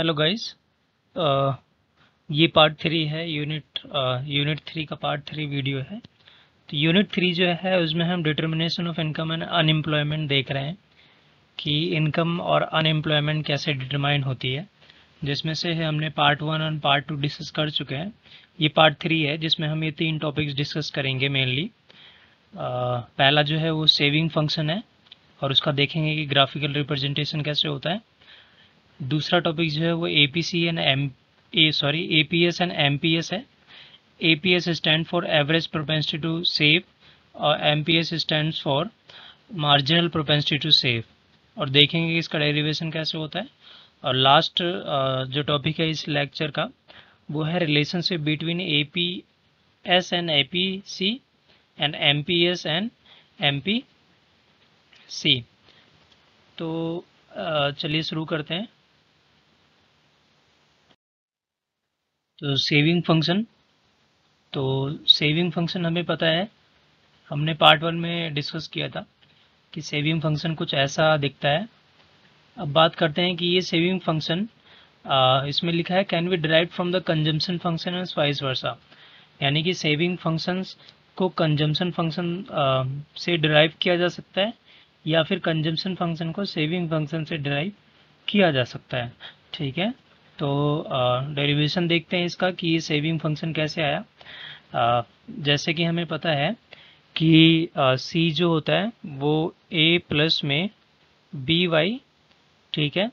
Hello guys. ये part 3 है। Unit 3 का पार्ट 3 वीडियो है। तो यूनिट 3 जो है उसमें हम determination of income and unemployment देख रहे हैं कि इनकम और अनएम्प्लॉयमेंट कैसे डिटरमाइन होती है, जिसमें से हमने पार्ट 1 और पार्ट 2 डिस्कस कर चुके हैं। ये पार्ट 3 है जिसमें हम ये 3 टॉपिक्स डिस्कस करेंगे मेनली। पहला जो है वो सेविंग फंक्शन है और उसका देखेंगे कि ग्राफिकल रिप्रेजेंटेशन कैसे होता है। दूसरा टॉपिक जो है वो एपीएस एंड एमपीएस है। APS stand for average propensity to save और MPS stand for marginal propensity to save, और देखेंगे कि इसका डेरिवेशन कैसे होता है। और लास्ट जो टॉपिक है इस लेक्चर का वो है relationship between APS and APC and MPS and MPC. तो चलिए शुरू करते हैं। तो सेविंग फंक्शन हमें पता है, हमने पार्ट 1 में डिस्कस किया था कि सेविंग फंक्शन कुछ ऐसा दिखता है। अब बात करते हैं कि ये सेविंग फंक्शन इसमें लिखा है can be derived from the consumption function and vice versa, यानी कि सेविंग फंक्शंस को कंजम्पशन फंक्शन से डिराइव किया जा सकता है या फिर कंजम्पशन फंक्शन को सेविंग फंक्शन से डिराइव किया जा सकता है। ठीक है, तो डेरिवेशन देखते हैं इसका कि ये सेविंग फंक्शन कैसे आया। जैसे कि हमें पता है कि सी जो होता है वो ए प्लस में बी वाई, ठीक है,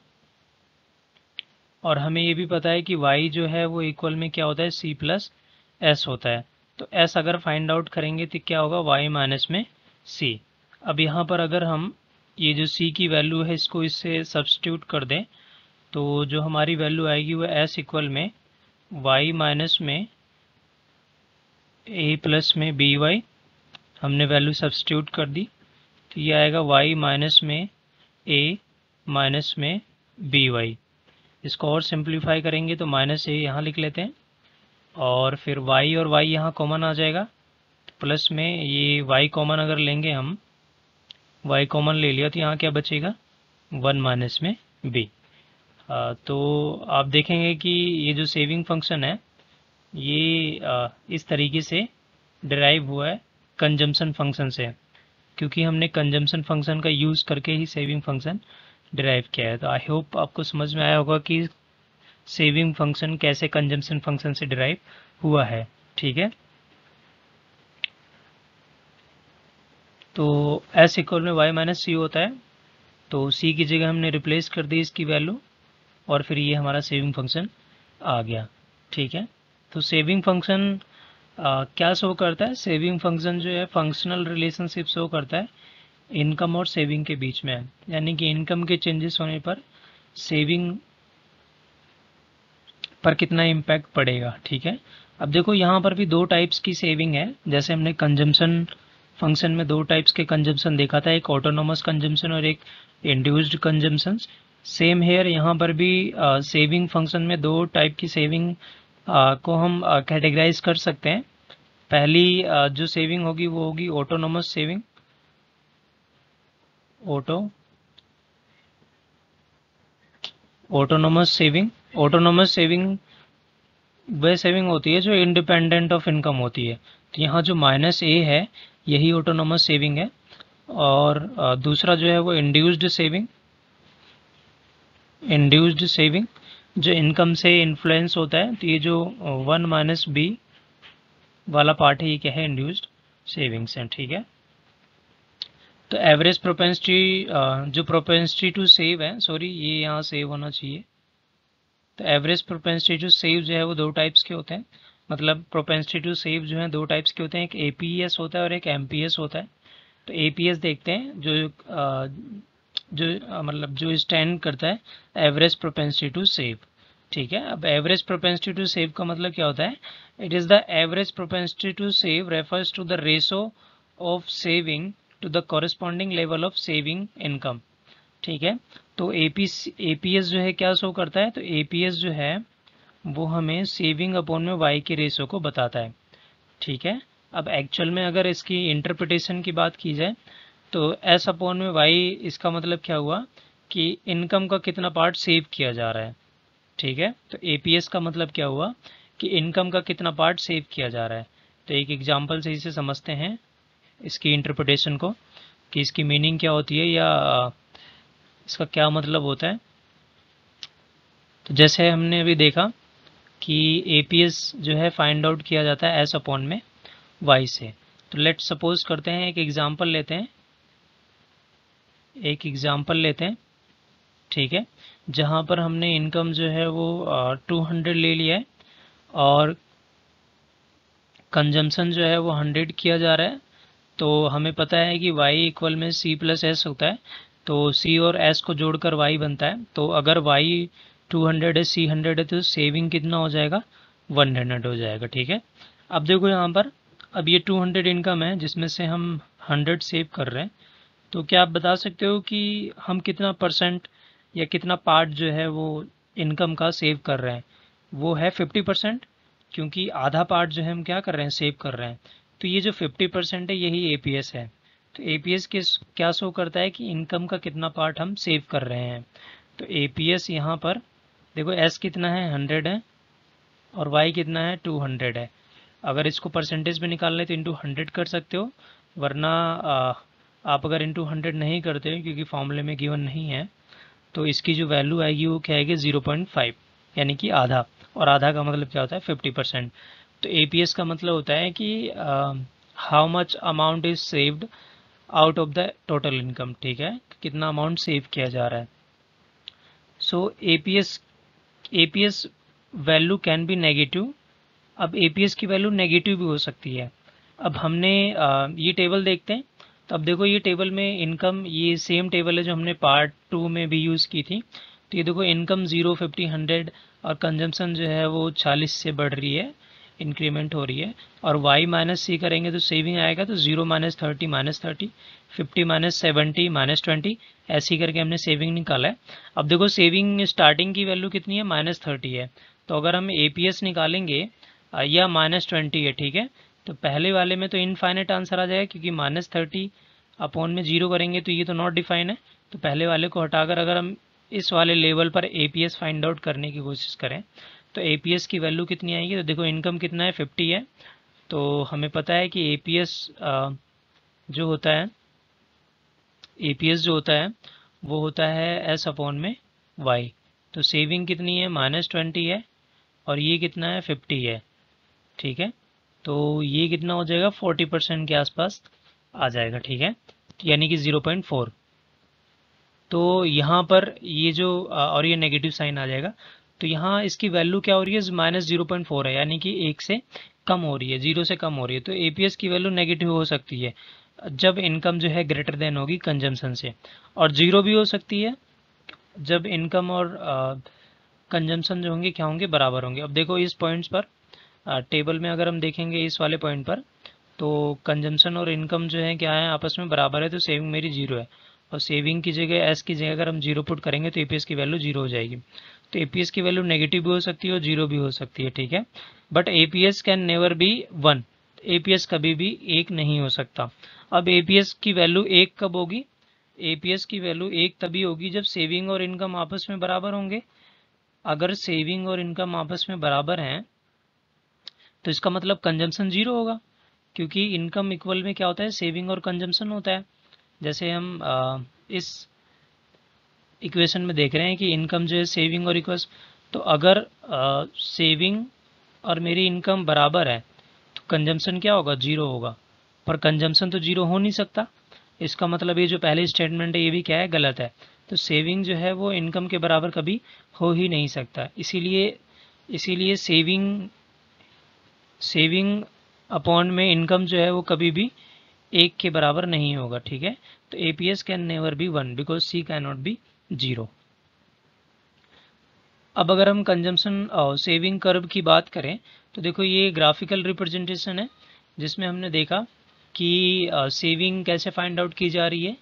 और हमें ये भी पता है कि y जो है वो इक्वल में क्या होता है सी प्लस एस होता है। तो s अगर फाइंड आउट करेंगे तो क्या होगा y माइनस में c। अब यहाँ पर अगर हम ये जो c की वैल्यू है इसको इससे सब्स्टिट्यूट कर दें तो जो हमारी वैल्यू आएगी वो s इक्वल में y माइनस में a प्लस में बी वाई, हमने वैल्यू सब्स्टिट्यूट कर दी तो ये आएगा y माइनस में a माइनस में बी वाई। इसको और सिंप्लीफाई करेंगे तो माइनस ए यहाँ लिख लेते हैं और फिर y और y यहाँ कॉमन आ जाएगा, प्लस में ये y कॉमन अगर लेंगे हम, y कॉमन ले लिया तो यहाँ क्या बचेगा 1 माइनस में b। तो आप देखेंगे कि ये जो सेविंग फंक्शन है ये इस तरीके से डिराइव हुआ है कंजम्पशन फंक्शन से, क्योंकि हमने कंजम्पशन फंक्शन का यूज़ करके ही सेविंग फंक्शन डिराइव किया है। तो आई होप आपको समझ में आया होगा कि सेविंग फंक्शन कैसे कंजम्पशन फंक्शन से डिराइव हुआ है। ठीक है, तो s इक्वल में y माइनस सी होता है, तो c की जगह हमने रिप्लेस कर दी इसकी वैल्यू और फिर ये हमारा सेविंग फंक्शन आ गया। ठीक है, तो सेविंग फंक्शन क्या शो करता है, सेविंग फंक्शन जो है फंक्शनल रिलेशनशिप शो करता है इनकम और सेविंग के बीच में, यानी कि इनकम के चेंजेस होने पर सेविंग पर कितना इम्पैक्ट पड़ेगा। ठीक है, अब देखो यहाँ पर भी दो टाइप्स की सेविंग है। जैसे हमने कंजम्पशन फंक्शन में दो टाइप्स के कंजम्पशन देखा था, एक ऑटोनोमस कंजम्पशन और एक इंड्यूस्ड कंजम्पशन। सेम हेयर यहाँ पर भी सेविंग फंक्शन में दो टाइप की सेविंग को हम कैटेगराइज कर सकते हैं। पहली जो सेविंग होगी वो होगी ऑटोनोमस सेविंग। ऑटोनोमस सेविंग वह सेविंग होती है जो इंडिपेंडेंट ऑफ इनकम होती है। तो यहाँ जो माइनस ए है यही ऑटोनोमस सेविंग है। और दूसरा जो है वो इंड्यूस्ड सेविंग जो इनकम से इन्फ्लुएंस होता है। तो ये जो 1 माइनस बी वाला पार्ट है ये क्या है, इंड्यूस्ड सेविंग्स है। ठीक है, तो एवरेज प्रोपेंसिटी जो प्रोपेंसिटी टू सेव है, सॉरी ये यहाँ सेव होना चाहिए। तो एवरेज प्रोपेंसिटी टू सेव जो है वो दो टाइप्स के होते हैं, मतलब प्रोपेंसिटी टू सेव जो है दो टाइप्स के होते हैं, एक एपीएस होता है और एक एमपीएस होता है। तो एपीएस देखते हैं मतलब जो स्टैंड करता है एवरेज प्रोपेंसिटी टू सेव। ठीक है, अब एवरेज प्रोपेंसिटी टू सेव का मतलब क्या होता है, it is the average propensity to save refers to the ratio of saving to the corresponding level of saving income. ठीक है, तो एपीएस जो है क्या शो करता है, तो एपीएस जो है वो हमें सेविंग अपॉन में वाई के रेशो को बताता है। ठीक है, अब एक्चुअल में अगर इसकी इंटरप्रिटेशन की बात की जाए तो एस अपॉन में वाई, इसका मतलब क्या हुआ कि इनकम का कितना पार्ट सेव किया जा रहा है। ठीक है। तो एपीएस का मतलब क्या हुआ कि इनकम का कितना पार्ट सेव किया जा रहा है। तो एक एग्जांपल से इसे समझते हैं, इसकी इंटरप्रिटेशन को, कि इसकी मीनिंग क्या होती है या इसका क्या मतलब होता है। तो जैसे हमने अभी देखा कि एपीएस जो है फाइंड आउट किया जाता है एस अपॉन में वाई से। तो लेट सपोज करते हैं, एक एग्जांपल लेते हैं, ठीक है, जहां पर हमने इनकम जो है वो 200 ले लिया है और कंजम्पशन जो है वो 100 किया जा रहा है। तो हमें पता है कि y इक्वल में c प्लस एस होता है, तो c और s को जोड़कर y बनता है। तो अगर y 200 है, c 100 है, तो सेविंग कितना हो जाएगा, 100 हो जाएगा। ठीक है। अब देखो यहाँ पर, अब ये 200 इनकम है जिसमें से हम 100 सेव कर रहे हैं। तो क्या आप बता सकते हो कि हम कितना परसेंट या कितना पार्ट जो है वो इनकम का सेव कर रहे हैं। वो है 50%, क्योंकि आधा पार्ट जो है हम क्या कर रहे हैं, सेव कर रहे हैं। तो ये जो 50% है यही एपीएस है। तो एपीएस क्या शो करता है कि इनकम का कितना पार्ट हम सेव कर रहे हैं। तो एपीएस यहाँ पर देखो, एस कितना है, 100 है, और वाई कितना है, 200 है। अगर इसको परसेंटेज में निकालना है तो इंटू 100 कर सकते हो, वरना आप अगर इंटू 100 नहीं करते हो क्योंकि फॉर्मूले में गिवन नहीं है, तो इसकी जो वैल्यू आएगी वो क्या आएगी, 0.5, यानी कि आधा। और आधा का मतलब क्या होता है, 50%। तो एपीएस का मतलब होता है कि how much amount is saved out of the total income. ठीक है, कितना अमाउंट सेव किया जा रहा है। So APS value can be negative. अब एपीएस की वैल्यू नेगेटिव भी हो सकती है। अब हमने ये टेबल देखते हैं। तो अब देखो, ये टेबल में इनकम, ये सेम टेबल है जो हमने पार्ट 2 में भी यूज़ की थी। तो ये देखो, इनकम 0, 50, 100 और कंजम्पशन जो है वो 40 से बढ़ रही है, इंक्रीमेंट हो रही है। और y माइनस सी करेंगे तो सेविंग आएगा, तो 0 माइनस 30 माइनस 30, 50 माइनस 70 माइनस 20, ऐसे ही करके हमने सेविंग निकाला है। अब देखो, सेविंग स्टार्टिंग की वैल्यू कितनी है, -30 है। तो अगर हम एपीएस निकालेंगे या -20 है, ठीक है, तो पहले वाले में तो इनफाइनाइट आंसर आ जाएगा, क्योंकि -30 अपॉन में 0 करेंगे तो ये तो नॉट डिफाइन है। तो पहले वाले को हटाकर अगर हम इस वाले लेवल पर एपीएस फाइंड आउट करने की कोशिश करें तो एपीएस की वैल्यू कितनी आएगी। तो देखो, इनकम कितना है, 50 है। तो हमें पता है कि एपीएस जो होता है, वो होता है एस अपॉन में वाई। तो सेविंग कितनी है, -20 है, और ये कितना है, 50 है। ठीक है, तो ये कितना हो जाएगा, 40% के आसपास आ जाएगा। ठीक है, यानी कि 0.4। तो यहाँ पर ये जो और ये नेगेटिव साइन आ जाएगा। तो यहाँ इसकी वैल्यू क्या हो रही है, -0.4 है, यानी कि 1 से कम हो रही है, 0 से कम हो रही है। तो एपीएस की वैल्यू नेगेटिव हो सकती है जब इनकम जो है ग्रेटर देन होगी कंजम्पशन से, और 0 भी हो सकती है जब इनकम और कंजम्पशन जो होंगे क्या होंगे, बराबर होंगे। अब देखो, इस पॉइंट्स पर टेबल में अगर हम देखेंगे इस वाले पॉइंट पर, तो कंजम्पशन और इनकम जो है क्या है, आपस में बराबर है। तो सेविंग मेरी 0 है, और सेविंग की जगह एस की जगह अगर हम 0 पुट करेंगे तो एपीएस की वैल्यू 0 हो जाएगी। तो एपीएस की वैल्यू नेगेटिव भी हो सकती है और 0 भी हो सकती है। ठीक है, but APS can never be 1। APS कभी भी 1 नहीं हो सकता। अब एपीएस की वैल्यू 1 कब होगी, एपीएस की वैल्यू 1 तभी होगी जब सेविंग और इनकम आपस में बराबर होंगे। अगर सेविंग और इनकम आपस में बराबर हैं तो इसका मतलब कंजम्पशन 0 होगा, क्योंकि इनकम इक्वल में क्या होता है, सेविंग और कंजम्पशन होता है। जैसे हम इस इक्वेशन में देख रहे हैं कि इनकम जो है सेविंग और इक्वल, तो अगर सेविंग और मेरी इनकम बराबर है तो कंजम्पशन क्या होगा, 0 होगा। पर कंजम्पशन तो 0 हो नहीं सकता। इसका मतलब ये जो पहली स्टेटमेंट है ये भी क्या है, गलत है। तो सेविंग जो है वो इनकम के बराबर कभी हो ही नहीं सकता। इसीलिए सेविंग अपॉन में इनकम जो है वो कभी भी 1 के बराबर नहीं होगा। ठीक है, तो APS can never be 1 because C can not be 0। अब अगर हम कंजम्पशन और सेविंग कर्व की बात करें तो देखो, ये ग्राफिकल रिप्रेजेंटेशन है जिसमें हमने देखा कि सेविंग कैसे फाइंड आउट की जा रही है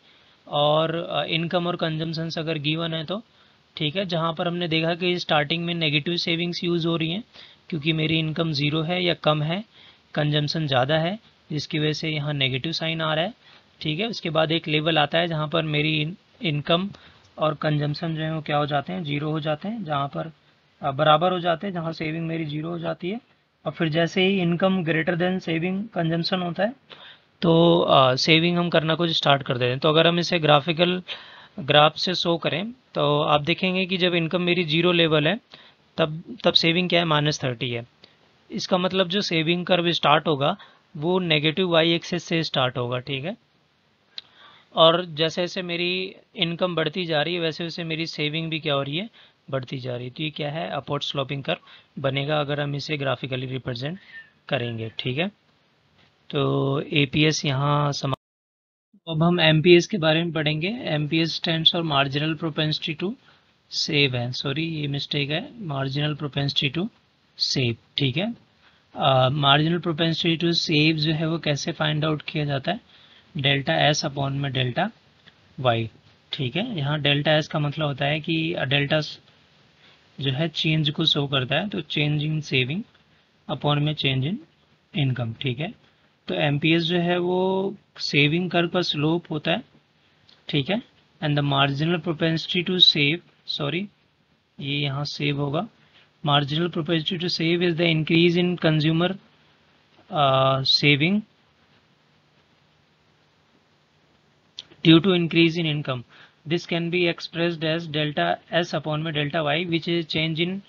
और इनकम और कंजम्पशन अगर गिवन है तो। ठीक है, जहाँ पर हमने देखा कि स्टार्टिंग में नेगेटिव सेविंग्स यूज़ हो रही हैं क्योंकि मेरी इनकम 0 है या कम है, कंजम्पशन ज़्यादा है, जिसकी वजह से यहाँ नेगेटिव साइन आ रहा है। ठीक है, उसके बाद एक लेवल आता है जहाँ पर मेरी इनकम और कंजम्पशन जो है वो क्या हो जाते हैं, 0 हो जाते हैं, जहाँ पर बराबर हो जाते हैं, जहाँ सेविंग मेरी जीरो हो जाती है। और फिर जैसे ही income greater than saving consumption होता है तो सेविंग हम करना कुछ स्टार्ट कर देते हैं। तो अगर हम इसे ग्राफिकल ग्राफ से शो करें तो आप देखेंगे कि जब इनकम मेरी जीरो लेवल है तब सेविंग क्या है, -30 है। इसका मतलब जो सेविंग कर्व स्टार्ट होगा वो नेगेटिव वाई एक्सेस से स्टार्ट होगा, ठीक है। और जैसे जैसे मेरी इनकम बढ़ती जा रही है वैसे वैसे मेरी सेविंग भी क्या हो रही है, बढ़ती जा रही है। तो ये क्या है, अपवर्ड स्लोपिंग कर्व बनेगा अगर हम इसे ग्राफिकली रिप्रेजेंट करेंगे, ठीक है। तो एपीएस यहाँ अब हम एमपीएस के बारे में पढ़ेंगे। MPS stands for marginal propensity to save है, सॉरी ये मिस्टेक है, मार्जिनल प्रोपेंसिटी टू सेव, ठीक है। मार्जिनल प्रोपेंसिटी टू सेव जो है वो कैसे फाइंड आउट किया जाता है, डेल्टा एस अपॉन में डेल्टा वाई, ठीक है। यहाँ डेल्टा एस का मतलब होता है कि डेल्टा जो है चेंज को शो करता है, तो चेंज इन सेविंग अपॉन में चेंज इन इनकम, ठीक है। तो एमपीएस जो है वो सेविंग कर्व का स्लोप होता है, ठीक है। And the marginal propensity to save, sorry ये यहाँ सेव होगा, marginal propensity to save is the increase in consumer saving due to increase in income. This can be expressed as delta S upon में delta Y, which is change in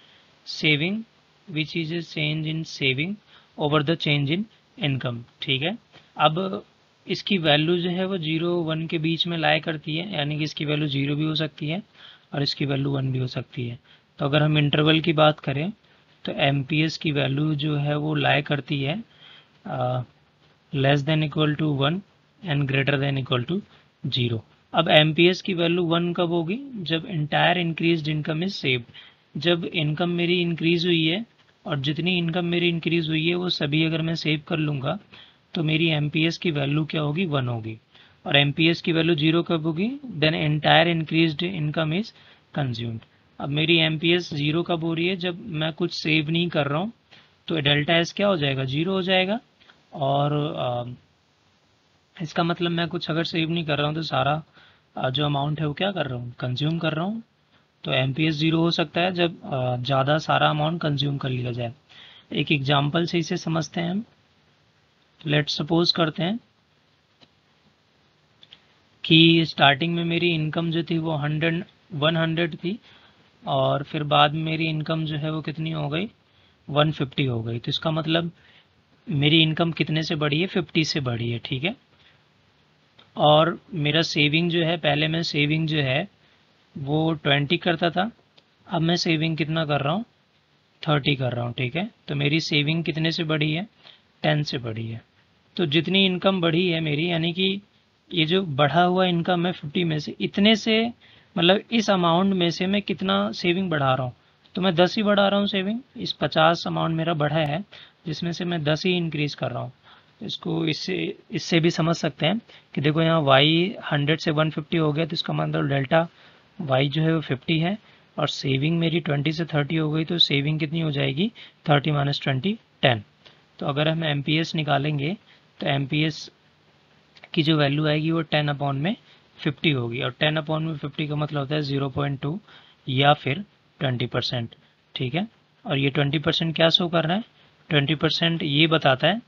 saving, which is a change in saving over the change in income, ठीक है। अब इसकी value जो है वो 0-1 के बीच में लाई करती है, यानी कि इसकी वैल्यू 0 भी हो सकती है और इसकी वैल्यू 1 भी हो सकती है। तो अगर हम इंटरवल की बात करें तो एमपीएस की वैल्यू जो है वो लाई करती है less than equal to 1 and greater than equal to 0। अब एमपीएस की वैल्यू 1 कब होगी, जब entire increase income is saved. जब इनकम मेरी इंक्रीज हुई है और जितनी इनकम मेरी इंक्रीज हुई है वो सभी अगर मैं सेव कर लूँगा तो मेरी एमपीएस की वैल्यू क्या होगी, 1 होगी। और एमपीएस की वैल्यू 0 कब होगी, then entire increased income is consumed. अब मेरी एमपीएस 0 कब हो रही है, जब मैं कुछ सेव नहीं कर रहा हूँ, तो डेल्टा एस क्या हो जाएगा, 0 हो जाएगा। और इसका मतलब मैं कुछ अगर सेव नहीं कर रहा हूँ तो सारा जो अमाउंट है वो क्या कर रहा हूँ, कंज्यूम कर रहा हूँ। तो एमपीएस 0 हो सकता है जब ज़्यादा सारा अमाउंट कंज्यूम कर लिया जाए। एक एग्जांपल से इसे समझते हैं हम। लेट्स सपोज करते हैं कि स्टार्टिंग में मेरी इनकम जो थी वो 100 थी और फिर बाद में मेरी इनकम जो है वो कितनी हो गई, 150 हो गई। तो इसका मतलब मेरी इनकम कितने से बढ़ी है, 50 से बढ़ी है, ठीक है। और मेरा सेविंग जो है, पहले मैं सेविंग जो है वो 20 करता था, अब मैं सेविंग कितना कर रहा हूँ, 30 कर रहा हूँ, ठीक है। तो मेरी सेविंग कितने से बढ़ी है, 10 से बढ़ी है। तो जितनी इनकम बढ़ी है मेरी, यानी कि ये जो बढ़ा हुआ इनकम है 50 में से, इतने से मतलब इस अमाउंट में से मैं कितना सेविंग बढ़ा रहा हूँ, तो मैं 10 ही बढ़ा रहा हूँ सेविंग। इस 50 अमाउंट मेरा बढ़ा है जिसमें से मैं 10 ही इंक्रीज कर रहा हूँ। तो इसको इससे इससे भी समझ सकते हैं कि देखो यहाँ y 100 से 150 हो गया, तो इसका मतलब डेल्टा y जो है वो 50 है और सेविंग मेरी 20 से 30 हो गई, तो सेविंग कितनी हो जाएगी, 30 माइनस 20 10। तो अगर हम एमपीएस निकालेंगे तो एमपीएस की जो वैल्यू आएगी वो 10 अपॉन में 50 होगी, और 10 अपॉन में 50 का मतलब होता है 0.2 या फिर 20%, ठीक है। और ये 20% क्या शो कर रहा है, 20% ये बताता है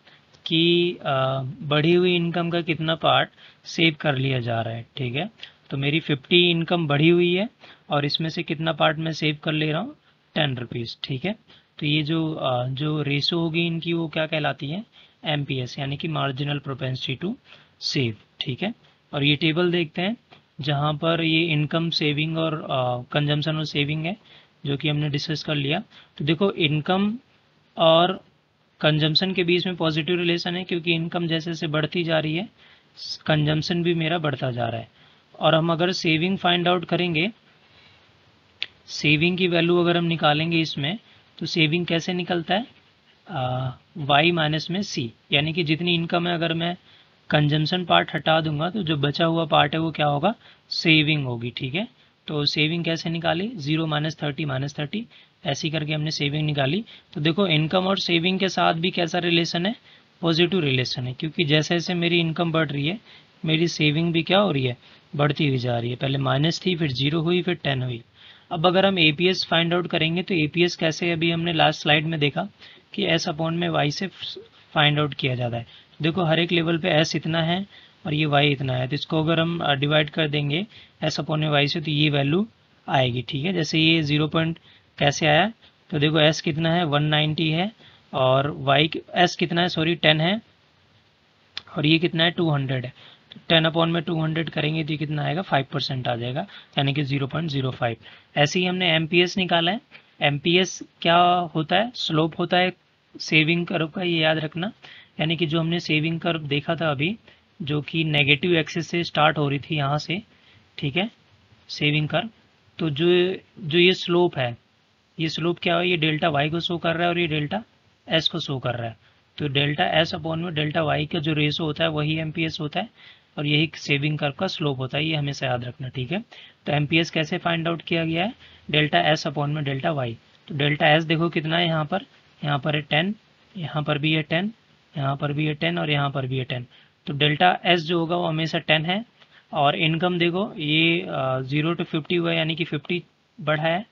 कि बढ़ी हुई इनकम का कितना पार्ट सेव कर लिया जा रहा है, ठीक है। तो मेरी 50 इनकम बढ़ी हुई है और इसमें से कितना पार्ट मैं सेव कर ले रहा हूँ, 10 रुपीज़, ठीक है। तो ये जो रेशो होगी इनकी वो क्या कहलाती है, एमपीएस, यानी कि मार्जिनल प्रोपेंसिटी टू सेव, ठीक है। और ये टेबल देखते हैं जहाँ पर ये इनकम, सेविंग और कंजम्पशन और सेविंग है, जो कि हमने डिस्कस कर लिया। तो देखो इनकम और कंजम्पशन के बीच में पॉजिटिव रिलेशन है, क्योंकि इनकम जैसे जैसे बढ़ती जा रही है कंजम्पशन भी मेरा बढ़ता जा रहा है। और हम अगर सेविंग फाइंड आउट करेंगे, सेविंग की वैल्यू अगर हम निकालेंगे इसमें, तो सेविंग कैसे निकलता है, वाई माइनस में सी, यानी कि जितनी इनकम है अगर मैं कंजम्पशन पार्ट हटा दूंगा तो जो बचा हुआ पार्ट है वो क्या होगा, सेविंग होगी, ठीक है। तो सेविंग कैसे निकाली, 0 माइनस 30 माइनस 30, ऐसी करके हमने सेविंग निकाली। तो देखो इनकम और सेविंग के साथ भी कैसा रिलेशन है, पॉजिटिव रिलेशन है, क्योंकि जैसे जैसे मेरी इनकम बढ़ रही है मेरी सेविंग भी क्या हो रही है, बढ़ती हुई जा रही है। पहले माइनस थी, फिर 0 हुई, फिर 10 हुई। अब अगर हम एपीएस फाइंड आउट करेंगे तो एपीएस कैसे, अभी हमने लास्ट स्लाइड में देखा कि एस अपॉन में वाई से फाइंड आउट किया जाता है। देखो हर एक लेवल पे एस इतना है और ये वाई इतना है, तो इसको अगर हम डिवाइड कर देंगे एस अपॉन में वाई से तो ये वैल्यू आएगी। ठीक है, जैसे ये 0 पॉइंट कैसे आया, तो देखो एस कितना है 190 है और वाई एस कितना है सॉरी 10 है और ये कितना है 200 है। तो 10 अपॉन में 200 करेंगे तो ये कितना आएगा 5% आ जाएगा, यानी कि 0.05। ऐसे ही हमने एमपीएस निकाला है। एमपीएस क्या होता है, स्लोप होता है सेविंग कर्व का, ये याद रखना। यानी कि जो हमने सेविंग कर्व देखा था अभी, जो कि नेगेटिव एक्सिस से स्टार्ट हो रही थी यहाँ से, ठीक है, सेविंग कर्व, तो जो जो ये स्लोप है, ये स्लोप क्या है, ये डेल्टा वाई को शो कर रहा है और ये डेल्टा एस को शो कर रहा है। तो डेल्टा एस अपॉन में डेल्टा वाई का जो रेशो होता है वही एमपीएस होता है और यही सेविंग कर्व का स्लोप होता है, ये हमेशा याद रखना। ठीक है, तो एमपीएस कैसे फाइंड आउट किया गया है, डेल्टा एस अपॉन में डेल्टा वाई। तो डेल्टा एस देखो कितना है, यहाँ पर है 10, यहाँ पर भी है 10, यहाँ पर भी है 10 और यहाँ पर भी है 10। तो डेल्टा एस जो होगा वो हमेशा 10 है। और इनकम देखो ये 0 to 50 हुआ यानी कि 50 बढ़ा है,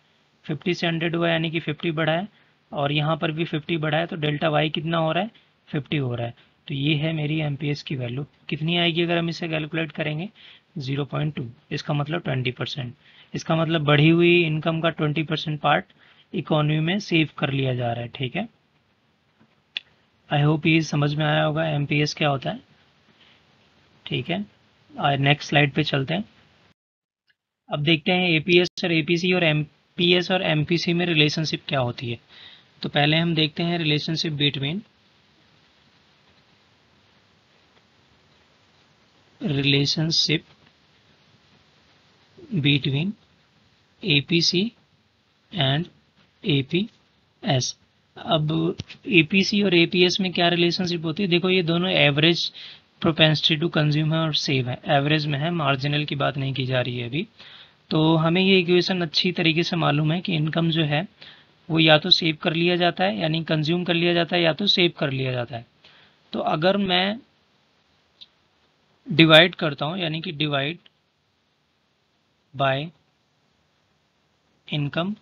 50 से 100 हुआ यानी कि 50 बढ़ा है और यहाँ पर भी 50 बढ़ा है, तो डेल्टा वाई कितना हो रहा है 50 हो रहा है। तो ये है मेरी एमपीएस की वैल्यू, कितनी आएगी अगर हम इसे कैलकुलेट करेंगे 0.2, इसका मतलब 20%। इसका मतलब बढ़ी हुई इनकम का 20% पार्ट इकोनॉमी में सेव कर लिया जा रहा है। ठीक है, आई होप ये समझ में आया होगा एमपीएस क्या होता है। ठीक है, नेक्स्ट स्लाइड पे चलते हैं। अब देखते हैं एपीएस और एपीसी और एमपीएस और एमपीसी में रिलेशनशिप क्या होती है। तो पहले हम देखते हैं relationship between APC and APS. अब एपीसी और एपीएस में क्या रिलेशनशिप होती है, देखो ये दोनों एवरेज प्रोपेंसिटी टू कंज्यूम है और सेव है, एवरेज में है, मार्जिनल की बात नहीं की जा रही है अभी। तो हमें ये इक्वेशन अच्छी तरीके से मालूम है कि इनकम जो है वो या तो सेव कर लिया जाता है यानी कंज्यूम कर लिया जाता है या तो सेव कर लिया जाता है। तो अगर मैं डिवाइड करता हूँ यानी कि divide by income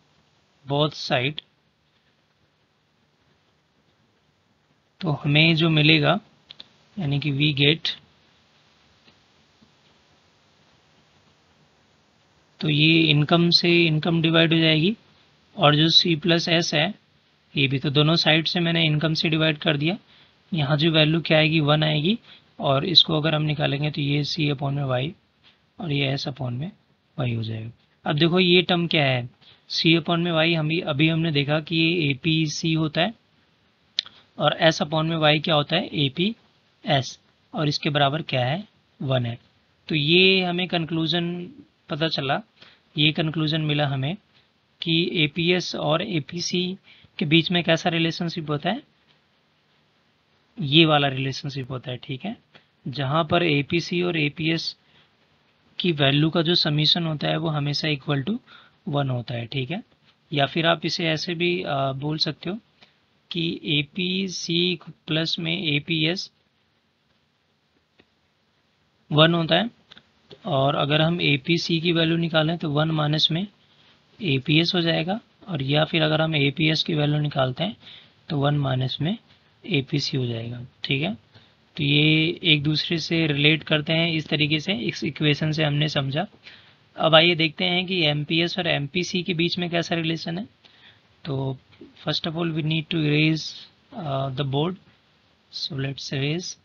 both side, तो हमें जो मिलेगा यानी कि वी गेट, तो ये इनकम से इनकम डिवाइड हो जाएगी और जो सी प्लस एस है ये भी, तो दोनों साइड से मैंने इनकम से डिवाइड कर दिया। यहाँ जो वैल्यू क्या आएगी 1 आएगी और इसको अगर हम निकालेंगे तो ये सी अपॉन में वाई और ये एस अपॉन में वाई हो जाएगा। अब देखो ये टर्म क्या है, सी अपॉन में वाई, हम अभी हमने देखा कि ये ए पी सी होता है और एस अपॉन में वाई क्या होता है ए पी एस, और इसके बराबर क्या है 1 है। तो ये हमें कंक्लूजन पता चला, ये कंक्लूजन मिला हमें कि एपीएस और एपीसी के बीच में कैसा रिलेशनशिप होता है, ये वाला रिलेशनशिप होता है। ठीक है, जहाँ पर एपीसी और एपीएस की वैल्यू का जो समीशन होता है वो हमेशा इक्वल टू 1 होता है। ठीक है, या फिर आप इसे ऐसे भी बोल सकते हो कि एपीसी प्लस में एपीएस 1 होता है और अगर हम एपीसी की वैल्यू निकालें तो 1 माइनस में एपीएस हो जाएगा, और या फिर अगर हम एपीएस की वैल्यू निकालते हैं तो 1 माइनस में एपीसी हो जाएगा। ठीक है, तो ये एक दूसरे से रिलेट करते हैं इस तरीके से, इस इक्वेशन से हमने समझा। अब आइए देखते हैं कि एमपीएस और एमपीसी के बीच में कैसा रिलेशन है। तो first of all we need to erase the board, so let's erase.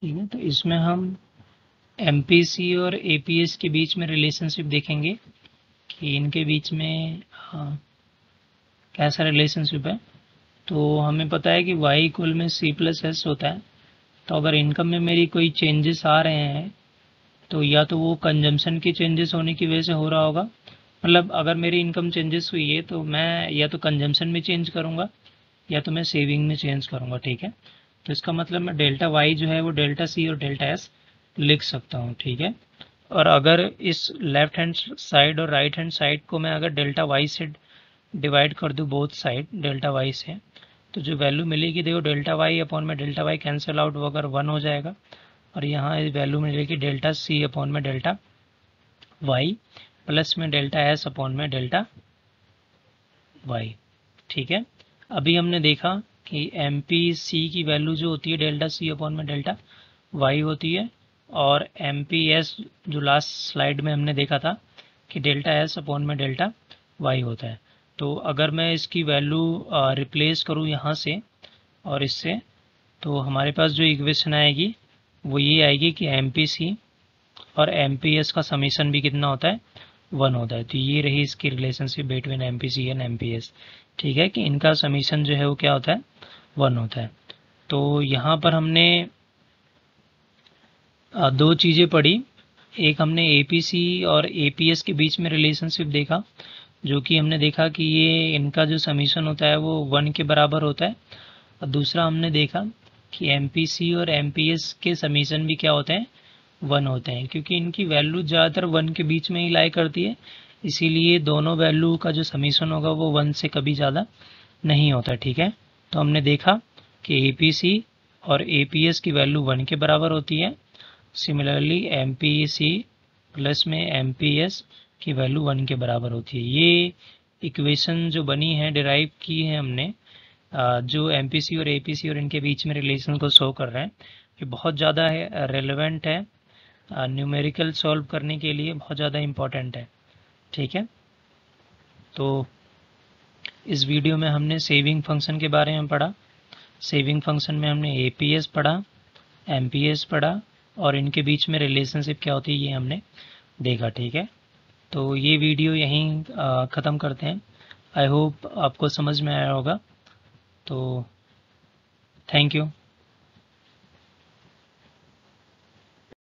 ठीक है, तो इसमें हम एमपीसी और एपीएस के बीच में रिलेशनशिप देखेंगे कि इनके बीच में कैसा रिलेशनशिप है। तो हमें पता है कि y इक्वल में सी प्लस एस होता है। तो अगर इनकम में मेरी कोई चेंजेस आ रहे हैं तो या तो वो कंजम्पशन के चेंजेस होने की वजह से हो रहा होगा, मतलब अगर मेरी इनकम चेंजेस हुई है तो मैं या तो कंजम्पशन में चेंज करूँगा या तो मैं सेविंग में चेंज करूँगा। ठीक है, तो इसका मतलब मैं डेल्टा वाई जो है वो डेल्टा सी और डेल्टा एस लिख सकता हूँ। ठीक है, और अगर इस लेफ्ट हैंड साइड और राइट हैंड साइड को मैं अगर डेल्टा वाई से डिवाइड कर दूँ बोथ साइड डेल्टा वाई से, तो जो वैल्यू मिलेगी देखो डेल्टा वाई अपॉन में डेल्टा वाई कैंसिल आउट होकर 1 हो जाएगा, और यहाँ वैल्यू मिलेगी डेल्टा सी अपॉन में डेल्टा वाई प्लस में डेल्टा एस अपॉन में डेल्टा वाई। ठीक है, अभी हमने देखा कि एम पी सी की वैल्यू जो होती है डेल्टा सी अपॉन में डेल्टा वाई होती है, और एम पी एस जो लास्ट स्लाइड में हमने देखा था कि डेल्टा एस अपॉन में डेल्टा वाई होता है। तो अगर मैं इसकी वैल्यू रिप्लेस करूँ यहाँ से और इससे, तो हमारे पास जो इक्वेशन आएगी वो ये आएगी कि एम पी सी और एम पी एस का समीशन भी कितना होता है, 1 होता है। तो ये रही इसकी relationship between M P C and M P S. ठीक है, कि इनका समीशन जो है वो क्या होता है, 1 होता है। तो यहाँ पर हमने दो चीज़ें पढ़ी, एक हमने ए पी सी और ए पी एस के बीच में रिलेशनशिप देखा, जो कि हमने देखा कि ये इनका जो समीशन होता है वो 1 के बराबर होता है। और दूसरा हमने देखा कि एम पी सी और एम पी एस के समीशन भी क्या होते हैं, 1 होते हैं, क्योंकि इनकी वैल्यू ज़्यादातर 1 के बीच में ही लाई करती है, इसीलिए दोनों वैल्यू का जो समीशन होगा वो 1 से कभी ज़्यादा नहीं होता। ठीक है, तो हमने देखा कि ए पी सी और ए पी एस की वैल्यू 1 के बराबर होती है, similarly M P C plus में एम पी एस की वैल्यू 1 के बराबर होती है। ये इक्वेशन जो बनी है डिराइव की है हमने, जो एम पी सी और ए पी सी और इनके बीच में रिलेशन को शो कर रहे हैं, ये बहुत ज़्यादा रेलेवेंट है, न्यूमेरिकल सॉल्व करने के लिए बहुत ज़्यादा इम्पॉर्टेंट है। ठीक है, तो इस वीडियो में हमने सेविंग फंक्शन के बारे में पढ़ा। सेविंग फंक्शन में हमने ए पी एस पढ़ा, एम पी एस पढ़ा, और इनके बीच में रिलेशनशिप क्या होती है ये हमने देखा। ठीक है, तो ये वीडियो यहीं ख़त्म करते हैं। आई होप आपको समझ में आया होगा। तो थैंक यू।